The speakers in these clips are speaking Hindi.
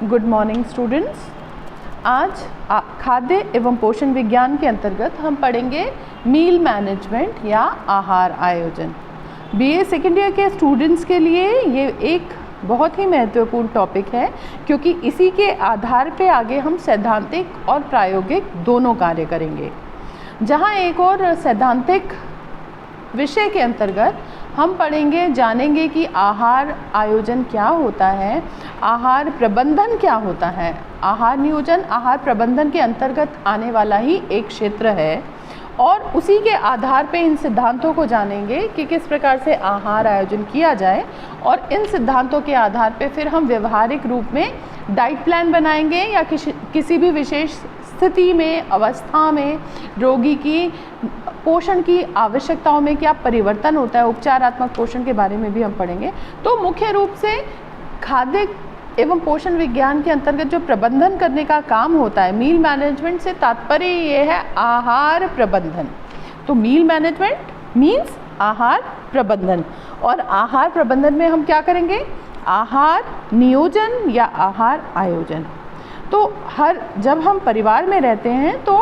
Good morning students. आज खाद्य एवं पोषण विज्ञान के अंतर्गत हम पढ़ेंगे मील मैनेजमेंट या आहार आयोजन। बीए सेकेंड ईयर के स्टूडेंट्स के लिए ये एक बहुत ही महत्वपूर्ण टॉपिक है, क्योंकि इसी के आधार पे आगे हम सैद्धांतिक और प्रायोगिक दोनों कार्य करेंगे। जहाँ एक और सैद्धांतिक विषय के अंतर्गत हम पढ़ेंगे, जानेंगे कि आहार आयोजन क्या होता है, आहार प्रबंधन क्या होता है। आहार नियोजन आहार प्रबंधन के अंतर्गत आने वाला ही एक क्षेत्र है और उसी के आधार पे इन सिद्धांतों को जानेंगे कि किस प्रकार से आहार आयोजन किया जाए, और इन सिद्धांतों के आधार पे फिर हम व्यवहारिक रूप में डाइट प्लान बनाएंगे या किसी भी विशेष स्थिति में, अवस्था में रोगी की पोषण की आवश्यकताओं में क्या परिवर्तन होता है, उपचारात्मक पोषण के बारे में भी हम पढ़ेंगे। तो मुख्य रूप से खाद्य एवं पोषण विज्ञान के अंतर्गत जो प्रबंधन करने का काम होता है, मील मैनेजमेंट से तात्पर्य ये है आहार प्रबंधन। तो मील मैनेजमेंट मीन्स आहार प्रबंधन, और आहार प्रबंधन में हम क्या करेंगे, आहार नियोजन या आहार आयोजन। तो जब हम परिवार में रहते हैं तो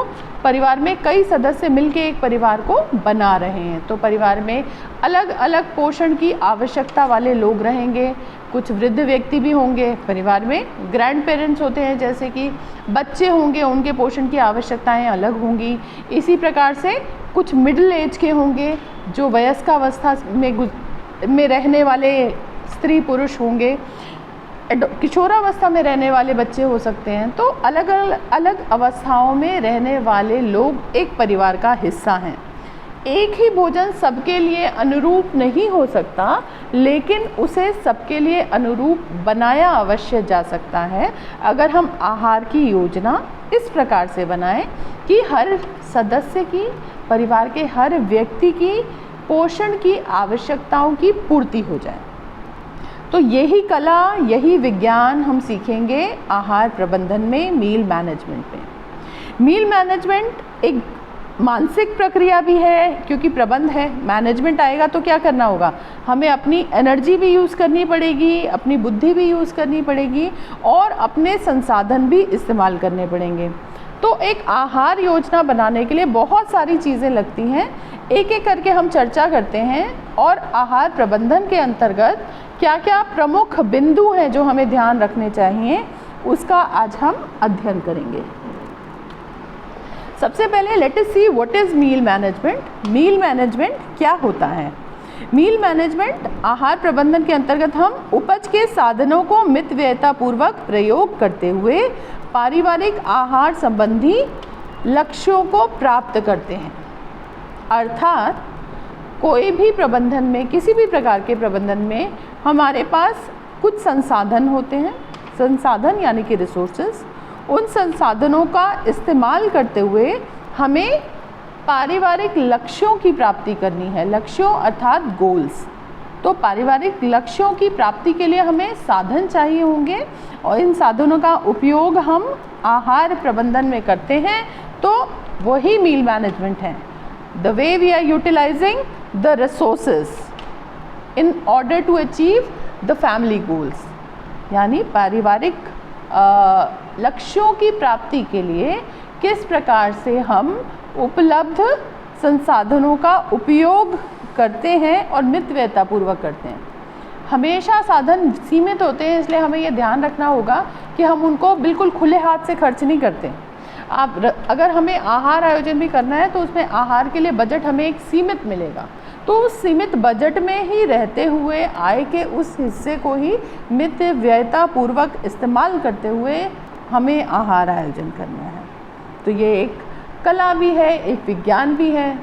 परिवार में कई सदस्य मिलकर एक परिवार को बना रहे हैं। तो परिवार में अलग अलग पोषण की आवश्यकता वाले लोग रहेंगे, कुछ वृद्ध व्यक्ति भी होंगे, परिवार में ग्रैंड पेरेंट्स होते हैं, जैसे कि बच्चे होंगे, उनके पोषण की आवश्यकताएं अलग होंगी। इसी प्रकार से कुछ मिडिल एज के होंगे, जो वयस्कावस्था में रहने वाले स्त्री पुरुष होंगे, किशोरावस्था में रहने वाले बच्चे हो सकते हैं। तो अलग अलग अवस्थाओं में रहने वाले लोग एक परिवार का हिस्सा हैं। एक ही भोजन सबके लिए अनुरूप नहीं हो सकता, लेकिन उसे सबके लिए अनुरूप बनाया अवश्य जा सकता है अगर हम आहार की योजना इस प्रकार से बनाएं कि हर सदस्य की, परिवार के हर व्यक्ति की पोषण की आवश्यकताओं की पूर्ति हो जाए। तो यही कला, यही विज्ञान हम सीखेंगे आहार प्रबंधन में, मील मैनेजमेंट में। मील मैनेजमेंट एक मानसिक प्रक्रिया भी है, क्योंकि प्रबंध है, मैनेजमेंट आएगा तो क्या करना होगा, हमें अपनी एनर्जी भी यूज़ करनी पड़ेगी, अपनी बुद्धि भी यूज़ करनी पड़ेगी और अपने संसाधन भी इस्तेमाल करने पड़ेंगे। तो एक आहार योजना बनाने के लिए बहुत सारी चीज़ें लगती हैं, एक एक करके हम चर्चा करते हैं। और आहार प्रबंधन के अंतर्गत क्या क्या प्रमुख बिंदु हैं जो हमें ध्यान रखने चाहिए, उसका आज हम अध्ययन करेंगे। सबसे पहले let us see what is meal management. Meal management क्या होता है? मील मैनेजमेंट आहार प्रबंधन के अंतर्गत हम उपज के साधनों को मितव्ययतापूर्वक प्रयोग करते हुए पारिवारिक आहार संबंधी लक्ष्यों को प्राप्त करते हैं। अर्थात कोई भी प्रबंधन में, किसी भी प्रकार के प्रबंधन में हमारे पास कुछ संसाधन होते हैं, संसाधन यानी कि रिसोर्सेज। उन संसाधनों का इस्तेमाल करते हुए हमें पारिवारिक लक्ष्यों की प्राप्ति करनी है। लक्ष्यों अर्थात गोल्स। तो पारिवारिक लक्ष्यों की प्राप्ति के लिए हमें साधन चाहिए होंगे, और इन साधनों का उपयोग हम आहार प्रबंधन में करते हैं। तो वही मील मैनेजमेंट है। The way we are utilizing the resources in order to achieve the family goals, यानी पारिवारिक लक्ष्यों की प्राप्ति के लिए किस प्रकार से हम उपलब्ध संसाधनों का उपयोग करते हैं और मितव्ययतापूर्वक करते हैं। हमेशा साधन सीमित होते हैं, इसलिए हमें ये ध्यान रखना होगा कि हम उनको बिल्कुल खुले हाथ से खर्च नहीं करते। अगर हमें आहार आयोजन भी करना है तो उसमें आहार के लिए बजट हमें एक सीमित मिलेगा, तो उस सीमित बजट में ही रहते हुए आय के उस हिस्से को ही मितव्ययतापूर्वक इस्तेमाल करते हुए हमें आहार आयोजन करना है। तो ये एक कला भी है, एक विज्ञान भी है।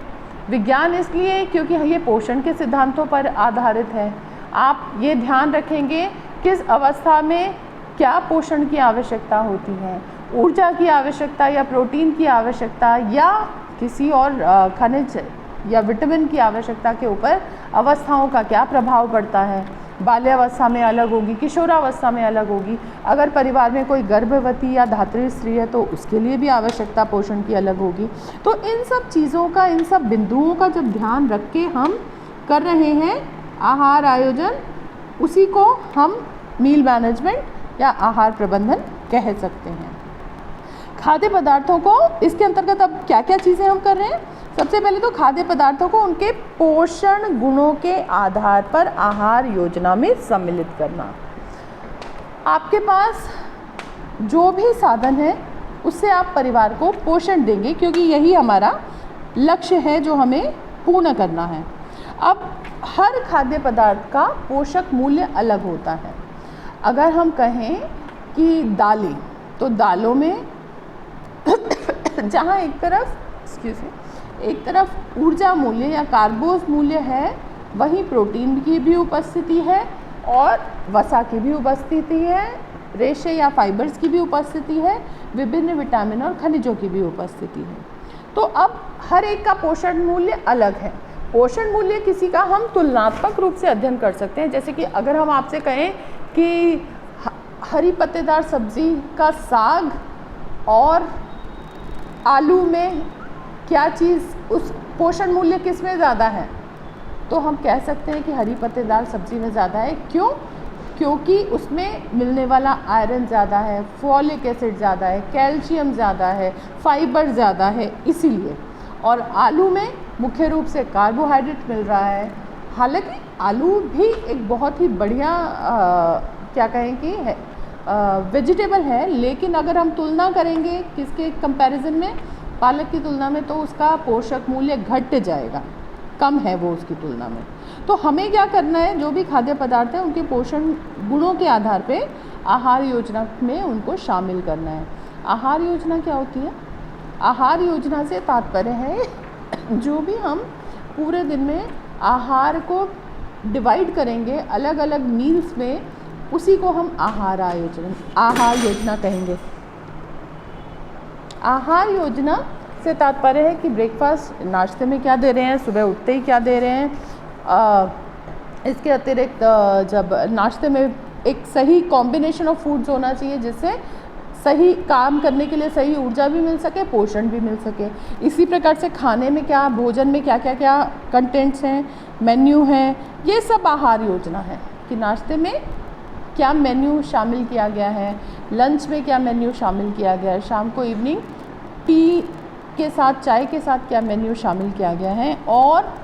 विज्ञान इसलिए क्योंकि ये पोषण के सिद्धांतों पर आधारित है। आप ये ध्यान रखेंगे किस अवस्था में क्या पोषण की आवश्यकता होती है, ऊर्जा की आवश्यकता या प्रोटीन की आवश्यकता या किसी और खनिज या विटामिन की आवश्यकता के ऊपर अवस्थाओं का क्या प्रभाव पड़ता है। बाल्यावस्था में अलग होगी, किशोरावस्था में अलग होगी। अगर परिवार में कोई गर्भवती या धात्री स्त्री है तो उसके लिए भी आवश्यकता पोषण की अलग होगी। तो इन सब चीज़ों का, इन सब बिंदुओं का जब ध्यान रख के हम कर रहे हैं आहार आयोजन, उसी को हम मील मैनेजमेंट या आहार प्रबंधन कह सकते हैं। खाद्य पदार्थों को इसके अंतर्गत अब क्या क्या चीज़ें हम कर रहे हैं। सबसे पहले तो खाद्य पदार्थों को उनके पोषण गुणों के आधार पर आहार योजना में सम्मिलित करना। आपके पास जो भी साधन है उससे आप परिवार को पोषण देंगे, क्योंकि यही हमारा लक्ष्य है जो हमें पूर्ण करना है। अब हर खाद्य पदार्थ का पोषक मूल्य अलग होता है। अगर हम कहें कि दालें, तो दालों में जहाँ एक तरफ ऊर्जा मूल्य या कार्बोज मूल्य है, वहीं प्रोटीन की भी उपस्थिति है और वसा की भी उपस्थिति है, रेशे या फाइबर्स की भी उपस्थिति है, विभिन्न विटामिन और खनिजों की भी उपस्थिति है। तो अब हर एक का पोषण मूल्य अलग है। पोषण मूल्य किसी का हम तुलनात्मक रूप से अध्ययन कर सकते हैं। जैसे कि अगर हम आपसे कहें कि हरी पत्तेदार सब्जी का साग और आलू में क्या चीज़ उस पोषण मूल्य किस में ज़्यादा है, तो हम कह सकते हैं कि हरी पत्तेदार सब्जी में ज़्यादा है। क्यों? क्योंकि उसमें मिलने वाला आयरन ज़्यादा है, फॉलिक एसिड ज़्यादा है, कैल्शियम ज़्यादा है, फाइबर ज़्यादा है, इसीलिए। और आलू में मुख्य रूप से कार्बोहाइड्रेट मिल रहा है। हालांकि आलू भी एक बहुत ही बढ़िया क्या कहें कि है वेजिटेबल है, लेकिन अगर हम तुलना करेंगे किसके कंपैरिजन में, पालक की तुलना में, तो उसका पोषक मूल्य घट जाएगा, कम है वो उसकी तुलना में। तो हमें क्या करना है, जो भी खाद्य पदार्थ है उनके पोषण गुणों के आधार पे आहार योजना में उनको शामिल करना है। आहार योजना क्या होती है? आहार योजना से तात्पर्य है जो भी हम पूरे दिन में आहार को डिवाइड करेंगे अलग अलग मील्स में, उसी को हम आहार योजना कहेंगे। आहार योजना से तात्पर्य है कि ब्रेकफास्ट नाश्ते में क्या दे रहे हैं, सुबह उठते ही क्या दे रहे हैं। इसके अतिरिक्त जब नाश्ते में एक सही कॉम्बिनेशन ऑफ फूड्स होना चाहिए, जिससे सही काम करने के लिए सही ऊर्जा भी मिल सके, पोषण भी मिल सके। इसी प्रकार से खाने में क्या, भोजन में क्या क्या क्या कंटेंट्स हैं, मेन्यू है, ये सब आहार योजना है कि नाश्ते में क्या मेन्यू शामिल किया गया है, लंच में क्या मेन्यू शामिल किया गया है, शाम को इवनिंग टी के साथ, चाय के साथ क्या मेन्यू शामिल किया गया है, और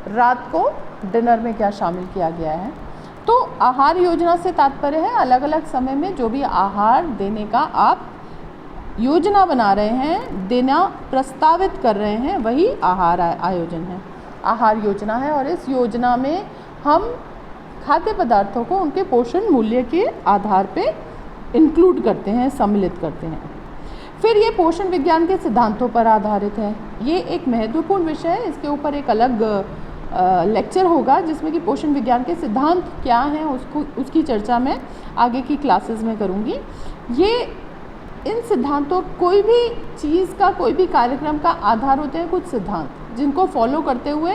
रात को डिनर में क्या शामिल किया गया है। तो आहार योजना से तात्पर्य है अलग अलग समय में जो भी आहार देने का आप योजना बना रहे हैं, देना प्रस्तावित कर रहे हैं, वही आहार आयोजन है, आहार योजना है। और इस योजना में हम खाद्य पदार्थों को उनके पोषण मूल्य के आधार पे इंक्लूड करते हैं, सम्मिलित करते हैं। फिर ये पोषण विज्ञान के सिद्धांतों पर आधारित है। ये एक महत्वपूर्ण विषय है, इसके ऊपर एक अलग लेक्चर होगा जिसमें कि पोषण विज्ञान के सिद्धांत क्या हैं उसकी चर्चा मैं आगे की क्लासेस में करूँगी। ये इन सिद्धांतों, कोई भी चीज़ का, कोई भी कार्यक्रम का आधार होते हैं कुछ सिद्धांत, जिनको फॉलो करते हुए,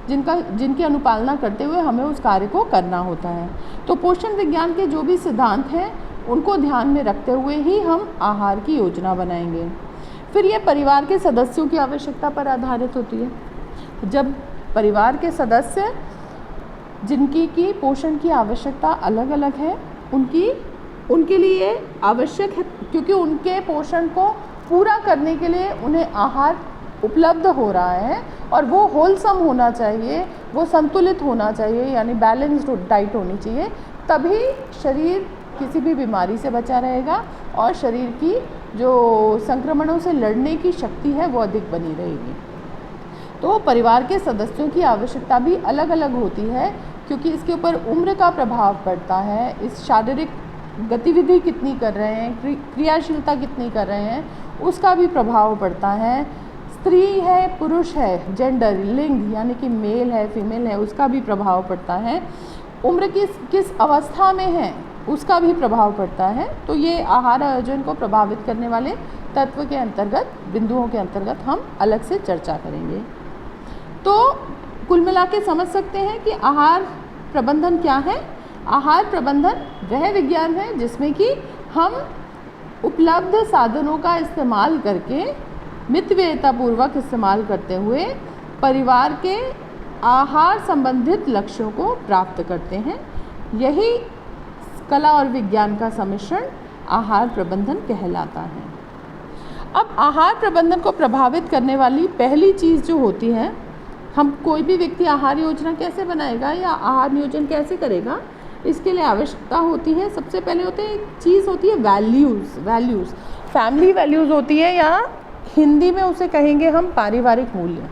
जिनकी अनुपालना करते हुए हमें उस कार्य को करना होता है। तो पोषण विज्ञान के जो भी सिद्धांत हैं उनको ध्यान में रखते हुए ही हम आहार की योजना बनाएंगे। फिर ये परिवार के सदस्यों की आवश्यकता पर आधारित होती है। जब परिवार के सदस्य जिनकी की पोषण की आवश्यकता अलग अलग है, उनके लिए आवश्यक है, क्योंकि उनके पोषण को पूरा करने के लिए उन्हें आहार उपलब्ध हो रहा है और वो होलसम होना चाहिए, वो संतुलित होना चाहिए, यानी बैलेंस्ड डाइट होनी चाहिए। तभी शरीर किसी भी बीमारी से बचा रहेगा और शरीर की जो संक्रमणों से लड़ने की शक्ति है वो अधिक बनी रहेगी। तो परिवार के सदस्यों की आवश्यकता भी अलग अलग होती है, क्योंकि इसके ऊपर उम्र का प्रभाव पड़ता है, इस शारीरिक गतिविधि कितनी कर रहे हैं, क्रियाशीलता कितनी कर रहे हैं, उसका भी प्रभाव पड़ता है। स्त्री है, पुरुष है, जेंडर, लिंग यानी कि मेल है, फीमेल है, उसका भी प्रभाव पड़ता है। उम्र किस अवस्था में है उसका भी प्रभाव पड़ता है। तो ये आहार आयोजन को प्रभावित करने वाले तत्व के अंतर्गत, बिंदुओं के अंतर्गत हम अलग से चर्चा करेंगे। तो कुल मिला के समझ सकते हैं कि आहार प्रबंधन क्या है। आहार प्रबंधन वह विज्ञान है जिसमें कि हम उपलब्ध साधनों का इस्तेमाल करके, मितव्ययितापूर्वक इस्तेमाल करते हुए परिवार के आहार संबंधित लक्ष्यों को प्राप्त करते हैं। यही कला और विज्ञान का सम्मिश्रण आहार प्रबंधन कहलाता है। अब आहार प्रबंधन को प्रभावित करने वाली पहली चीज़ जो होती है, हम कोई भी व्यक्ति आहार योजना कैसे बनाएगा या आहार नियोजन कैसे करेगा, इसके लिए आवश्यकता होती है, सबसे पहले होते हैं एक चीज़ होती है वैल्यूज़, फैमिली वैल्यूज़ होती है, या हिंदी में उसे कहेंगे हम पारिवारिक मूल्य।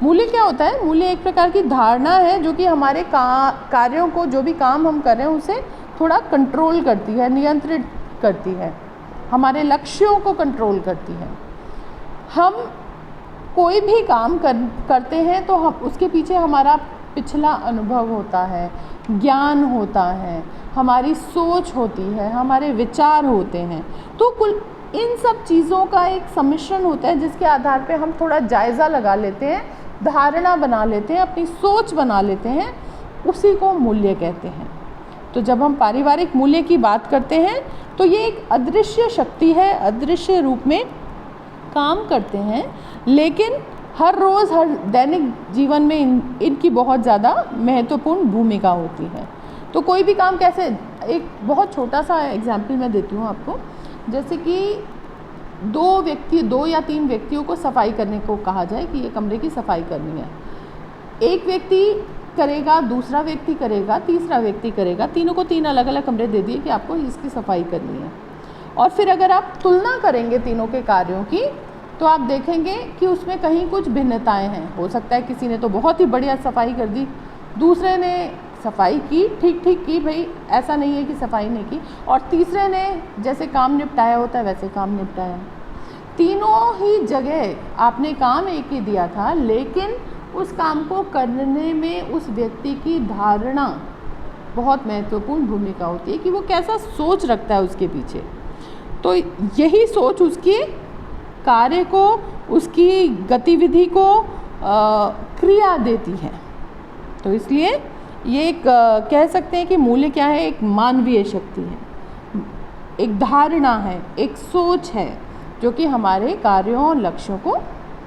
मूल्य क्या होता है? मूल्य एक प्रकार की धारणा है जो कि हमारे कार्यों को, जो भी काम हम कर रहे हैं उसे थोड़ा कंट्रोल करती है, नियंत्रित करती है, हमारे लक्ष्यों को कंट्रोल करती है। हम कोई भी काम करते हैं तो हम उसके पीछे हमारा पिछला अनुभव होता है, ज्ञान होता है, हमारी सोच होती है, हमारे विचार होते हैं। तो कुल इन सब चीज़ों का एक सम्मिश्रण होता है जिसके आधार पे हम थोड़ा जायज़ा लगा लेते हैं, धारणा बना लेते हैं, अपनी सोच बना लेते हैं, उसी को मूल्य कहते हैं। तो जब हम पारिवारिक मूल्य की बात करते हैं तो ये एक अदृश्य शक्ति है, अदृश्य रूप में काम करते हैं, लेकिन हर रोज़ हर दैनिक जीवन में इनकी बहुत ज़्यादा महत्वपूर्ण भूमिका होती है। तो कोई भी काम कैसे, एक बहुत छोटा सा एग्जाम्पल मैं देती हूँ आपको। जैसे कि दो या तीन व्यक्तियों को सफाई करने को कहा जाए कि ये कमरे की सफाई करनी है। एक व्यक्ति करेगा, दूसरा व्यक्ति करेगा, तीसरा व्यक्ति करेगा, तीनों को तीन अलग अलग कमरे दे दिए कि आपको इसकी सफाई करनी है। और फिर अगर आप तुलना करेंगे तीनों के कार्यों की तो आप देखेंगे कि उसमें कहीं कुछ भिन्नताएं हैं। हो सकता है किसी ने तो बहुत ही बढ़िया सफाई कर दी, दूसरे ने सफाई की, ठीक की भाई, ऐसा नहीं है कि सफाई नहीं की, और तीसरे ने जैसे काम निपटाया होता है वैसे काम निपटाया। तीनों ही जगह आपने काम एक ही दिया था, लेकिन उस काम को करने में उस व्यक्ति की धारणा बहुत महत्वपूर्ण भूमिका होती है कि वो कैसा सोच रखता है उसके पीछे। तो यही सोच उसके कार्य को, उसकी गतिविधि को क्रिया देती है। तो इसलिए ये एक कह सकते हैं कि मूल्य क्या है, एक मानवीय शक्ति है, एक धारणा है, एक सोच है जो कि हमारे कार्यों और लक्ष्यों को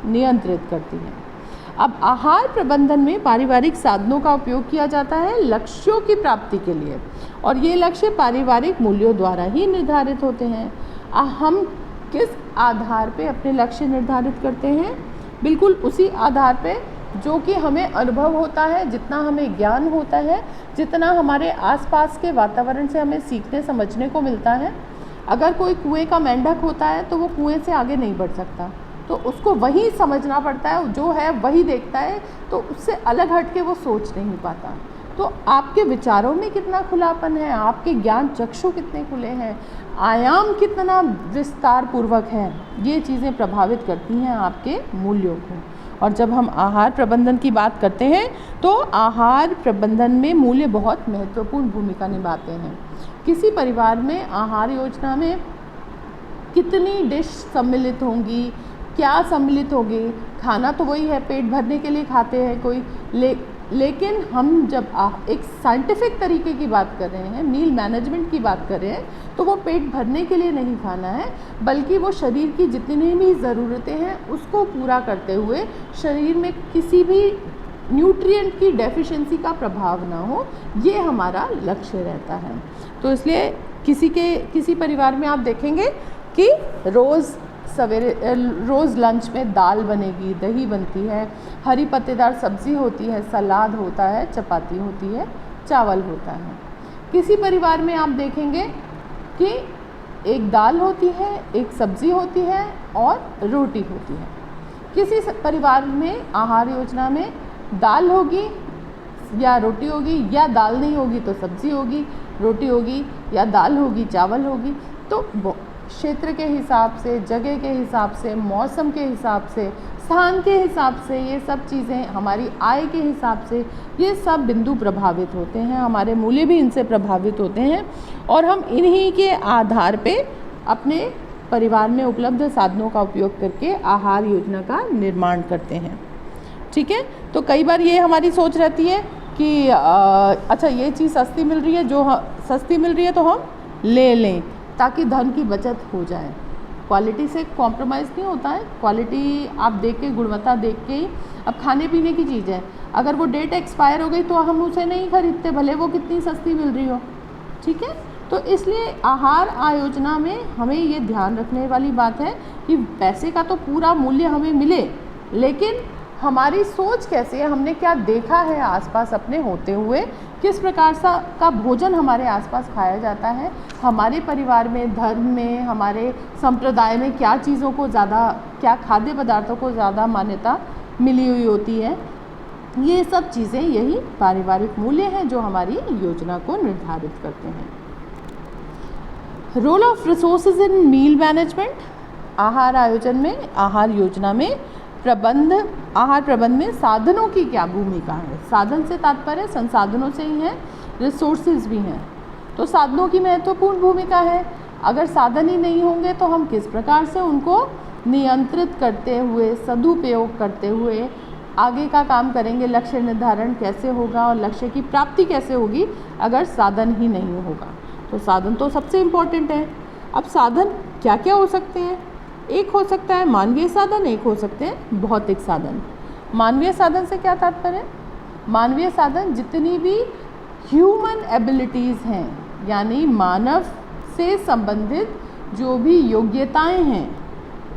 नियंत्रित करती है। अब आहार प्रबंधन में पारिवारिक साधनों का उपयोग किया जाता है लक्ष्यों की प्राप्ति के लिए, और ये लक्ष्य पारिवारिक मूल्यों द्वारा ही निर्धारित होते हैं। हम किस आधार पे अपने लक्ष्य निर्धारित करते हैं? बिल्कुल उसी आधार पे जो कि हमें अनुभव होता है, जितना हमें ज्ञान होता है, जितना हमारे आसपास के वातावरण से हमें सीखने समझने को मिलता है। अगर कोई कुएं का मेंढक होता है तो वो कुएं से आगे नहीं बढ़ सकता, तो उसको वही समझना पड़ता है, जो है वही देखता है, तो उससे अलग हट के वो सोच नहीं पाता। तो आपके विचारों में कितना खुलापन है, आपके ज्ञान चक्षु कितने खुले हैं, आयाम कितना विस्तार पूर्वक है, ये चीज़ें प्रभावित करती हैं आपके मूल्यों को। और जब हम आहार प्रबंधन की बात करते हैं तो आहार प्रबंधन में मूल्य बहुत महत्वपूर्ण भूमिका निभाते हैं। किसी परिवार में आहार योजना में कितनी डिश सम्मिलित होंगी, क्या सम्मिलित होगी? खाना तो वही है, पेट भरने के लिए खाते हैं कोई, लेकिन हम जब एक साइंटिफिक तरीके की बात कर रहे हैं, मील मैनेजमेंट की बात कर रहे हैं, तो वो पेट भरने के लिए नहीं खाना है, बल्कि वो शरीर की जितनी भी ज़रूरतें हैं उसको पूरा करते हुए शरीर में किसी भी न्यूट्रिएंट की डेफिशिएंसी का प्रभाव ना हो, ये हमारा लक्ष्य रहता है। तो इसलिए किसी परिवार में आप देखेंगे कि रोज़ लंच में दाल बनेगी, दही बनती है, हरी पत्तेदार सब्ज़ी होती है, सलाद होता है, चपाती होती है, चावल होता है। किसी परिवार में आप देखेंगे कि एक दाल होती है, एक सब्ज़ी होती है और रोटी होती है। किसी परिवार में आहार योजना में दाल होगी या रोटी होगी, या दाल नहीं होगी तो सब्ज़ी होगी, रोटी होगी, या दाल होगी, चावल होगी। तो क्षेत्र के हिसाब से, जगह के हिसाब से, मौसम के हिसाब से, स्थान के हिसाब से, ये सब चीज़ें, हमारी आय के हिसाब से, ये सब बिंदु प्रभावित होते हैं, हमारे मूल्य भी इनसे प्रभावित होते हैं, और हम इन्हीं के आधार पे अपने परिवार में उपलब्ध साधनों का उपयोग करके आहार योजना का निर्माण करते हैं। ठीक है, तो कई बार ये हमारी सोच रहती है कि अच्छा ये चीज़ सस्ती मिल रही है, सस्ती मिल रही है तो हम ले लें ताकि धन की बचत हो जाए। क्वालिटी से कॉम्प्रोमाइज़ नहीं होता है, क्वालिटी आप देख के, गुणवत्ता देख के ही। अब खाने पीने की चीज़ है, अगर वो डेट एक्सपायर हो गई तो हम उसे नहीं खरीदते, भले वो कितनी सस्ती मिल रही हो। ठीक है, तो इसलिए आहार आयोजना में हमें ये ध्यान रखने वाली बात है कि पैसे का तो पूरा मूल्य हमें मिले, लेकिन हमारी सोच कैसे है, हमने क्या देखा है आसपास अपने होते हुए, किस प्रकार का भोजन हमारे आसपास खाया जाता है, हमारे परिवार में, धर्म में, हमारे संप्रदाय में क्या चीज़ों को ज़्यादा, क्या खाद्य पदार्थों को ज़्यादा मान्यता मिली हुई होती है। ये सब चीज़ें, यही पारिवारिक मूल्य हैं जो हमारी योजना को निर्धारित करते हैं। Role of resources in meal management, आहार आयोजन में, आहार योजना में आहार प्रबंध में साधनों की क्या भूमिका है। साधन से तात्पर्य संसाधनों से ही है, रिसोर्सेज भी हैं, तो साधनों की महत्वपूर्ण भूमिका है। अगर साधन ही नहीं होंगे तो हम किस प्रकार से उनको नियंत्रित करते हुए, सदुपयोग करते हुए आगे का काम करेंगे। लक्ष्य निर्धारण कैसे होगा और लक्ष्य की प्राप्ति कैसे होगी अगर साधन ही नहीं होगा। तो साधन तो सबसे इम्पोर्टेंट है। अब साधन क्या क्या हो सकते हैं? एक हो सकता है मानवीय साधन, एक हो सकते हैं भौतिक साधन। मानवीय साधन से क्या तात्पर्य है? मानवीय साधन जितनी भी ह्यूमन एबिलिटीज़ हैं, यानी मानव से संबंधित जो भी योग्यताएं हैं,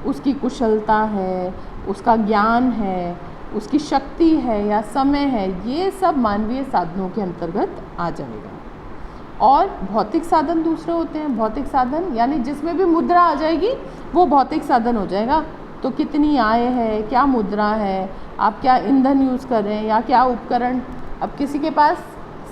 उसकी कुशलता है, उसका ज्ञान है, उसकी शक्ति है या समय है, ये सब मानवीय साधनों के अंतर्गत आ जाएगा। और भौतिक साधन दूसरे होते हैं। भौतिक साधन यानी जिसमें भी मुद्रा आ जाएगी वो भौतिक साधन हो जाएगा। तो कितनी आय है, क्या मुद्रा है, आप क्या ईंधन यूज़ कर रहे हैं या क्या उपकरण। अब किसी के पास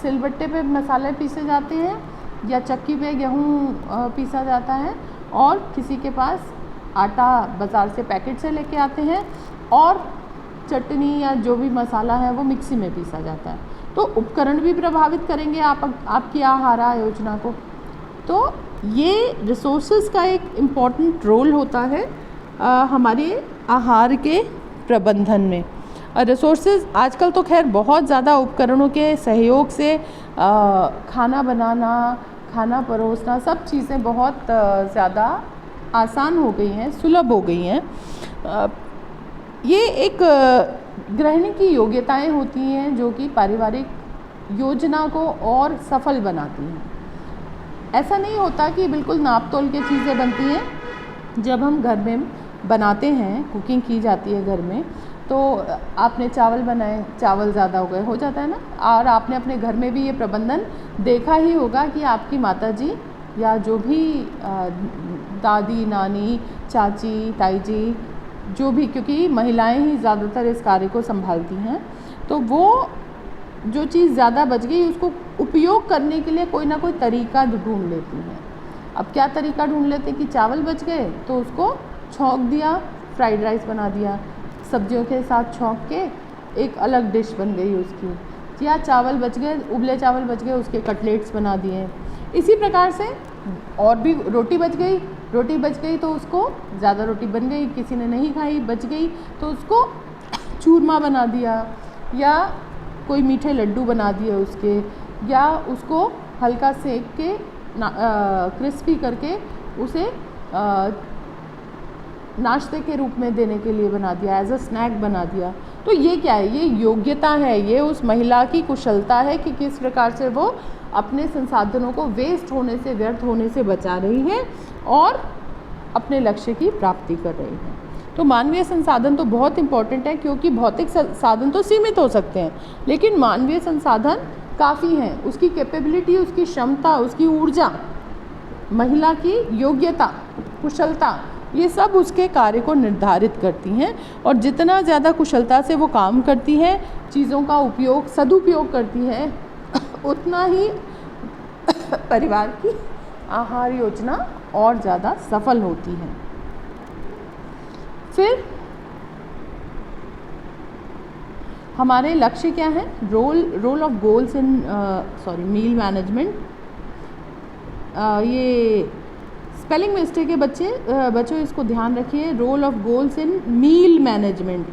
सिलबट्टे पे मसाले पीसे जाते हैं या चक्की पे गेहूँ पीसा जाता है, और किसी के पास आटा बाज़ार से पैकेट से लेके आते हैं, और चटनी या जो भी मसाला है वो मिक्सी में पीसा जाता है। तो उपकरण भी प्रभावित करेंगे आपकी आहार योजना को। तो ये रिसोर्सेज का एक इम्पॉर्टेंट रोल होता है हमारे आहार के प्रबंधन में। रिसोर्सेज आजकल तो खैर बहुत ज़्यादा उपकरणों के सहयोग से खाना बनाना, खाना परोसना, सब चीज़ें बहुत ज़्यादा आसान हो गई हैं, सुलभ हो गई हैं। ये एक गृहिणी की योग्यताएं होती हैं जो कि पारिवारिक योजना को और सफल बनाती हैं। ऐसा नहीं होता कि बिल्कुल नाप तोल के चीज़ें बनती हैं। जब हम घर में बनाते हैं, कुकिंग की जाती है घर में, तो आपने चावल बनाए, चावल ज़्यादा हो गए, हो जाता है ना। और आपने अपने घर में भी ये प्रबंधन देखा ही होगा कि आपकी माताजी या जो भी दादी, नानी, चाची, ताई जी, जो भी, क्योंकि महिलाएं ही ज़्यादातर इस कार्य को संभालती हैं, तो वो जो चीज़ ज़्यादा बच गई उसको उपयोग करने के लिए कोई ना कोई तरीका ढूंढ लेती हैं। अब क्या तरीका ढूंढ लेते हैं कि चावल बच गए तो उसको छौंक दिया, फ्राइड राइस बना दिया, सब्जियों के साथ छौंक के एक अलग डिश बन गई उसकी। या चावल बच गए, उबले चावल बच गए, उसके कटलेट्स बना दिए। इसी प्रकार से और भी रोटी बच गई तो उसको, ज़्यादा रोटी बन गई, किसी ने नहीं खाई, बच गई तो उसको चूरमा बना दिया, या कोई मीठे लड्डू बना दिए उसके, या उसको हल्का सेक के क्रिस्पी करके उसे नाश्ते के रूप में देने के लिए बना दिया, एज अ स्नैक बना दिया। तो ये क्या है? ये योग्यता है, ये उस महिला की कुशलता है कि किस प्रकार से वो अपने संसाधनों को वेस्ट होने से, व्यर्थ होने से बचा रही है और अपने लक्ष्य की प्राप्ति कर रही है। तो मानवीय संसाधन तो बहुत इम्पॉर्टेंट है, क्योंकि भौतिक साधन तो सीमित हो सकते हैं, लेकिन मानवीय संसाधन काफ़ी हैं। उसकी कैपेबिलिटी, उसकी क्षमता, उसकी ऊर्जा, महिला की योग्यता, कुशलता, ये सब उसके कार्य को निर्धारित करती हैं। और जितना ज़्यादा कुशलता से वो काम करती है, चीज़ों का उपयोग, सदुपयोग करती है, उतना ही परिवार की आहार योजना और ज़्यादा सफल होती है। फिर हमारे लक्ष्य क्या है? Role of goals in meal management. ये स्पेलिंग मिस्टेक है बच्चों, इसको ध्यान रखिए। Role of goals in meal management,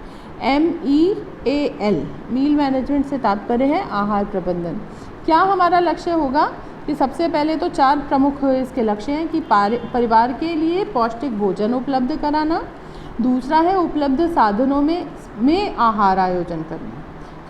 MEAL, meal management से तात्पर्य है आहार प्रबंधन। क्या हमारा लक्ष्य होगा कि सबसे पहले तो 4 प्रमुख इसके लक्ष्य हैं कि परिवार के लिए पौष्टिक भोजन उपलब्ध कराना, दूसरा है उपलब्ध साधनों में आहार आयोजन करना,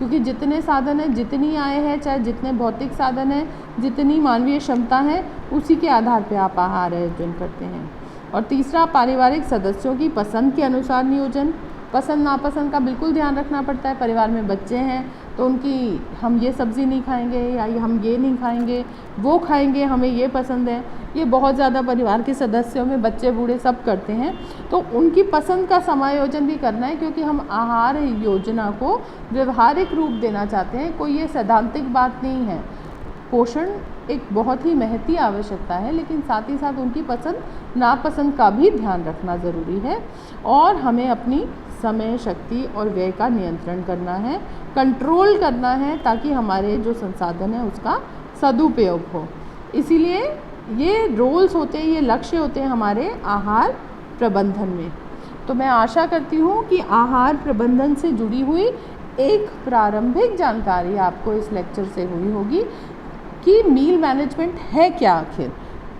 क्योंकि जितने साधन हैं, जितनी आय है, चाहे जितने भौतिक साधन हैं, जितनी मानवीय क्षमता है, उसी के आधार पर आप आहार आयोजन करते हैं। और तीसरा, पारिवारिक सदस्यों की पसंद के अनुसार नियोजन। पसंद नापसंद का बिल्कुल ध्यान रखना पड़ता है। परिवार में बच्चे हैं तो उनकी हम ये सब्ज़ी नहीं खाएंगे या हम ये नहीं खाएंगे, वो खाएंगे, हमें ये पसंद है। ये बहुत ज़्यादा परिवार के सदस्यों में बच्चे बूढ़े सब करते हैं, तो उनकी पसंद का समायोजन भी करना है, क्योंकि हम आहार योजना को व्यवहारिक रूप देना चाहते हैं। कोई ये सैद्धांतिक बात नहीं है। पोषण एक बहुत ही महती आवश्यकता है, लेकिन साथ ही साथ उनकी पसंद नापसंद का भी ध्यान रखना ज़रूरी है। और हमें अपनी समय, शक्ति और व्यय का नियंत्रण करना है, कंट्रोल करना है, ताकि हमारे जो संसाधन है उसका सदुपयोग हो। इसीलिए ये रोल्स होते हैं, ये लक्ष्य होते हैं हमारे आहार प्रबंधन में। तो मैं आशा करती हूँ कि आहार प्रबंधन से जुड़ी हुई एक प्रारंभिक जानकारी आपको इस लेक्चर से हुई होगी कि मील मैनेजमेंट है क्या, आखिर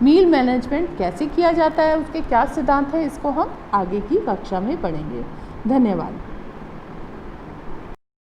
मील मैनेजमेंट कैसे किया जाता है, उसके क्या सिद्धांत हैं, इसको हम आगे की कक्षा में पढ़ेंगे। धन्यवाद।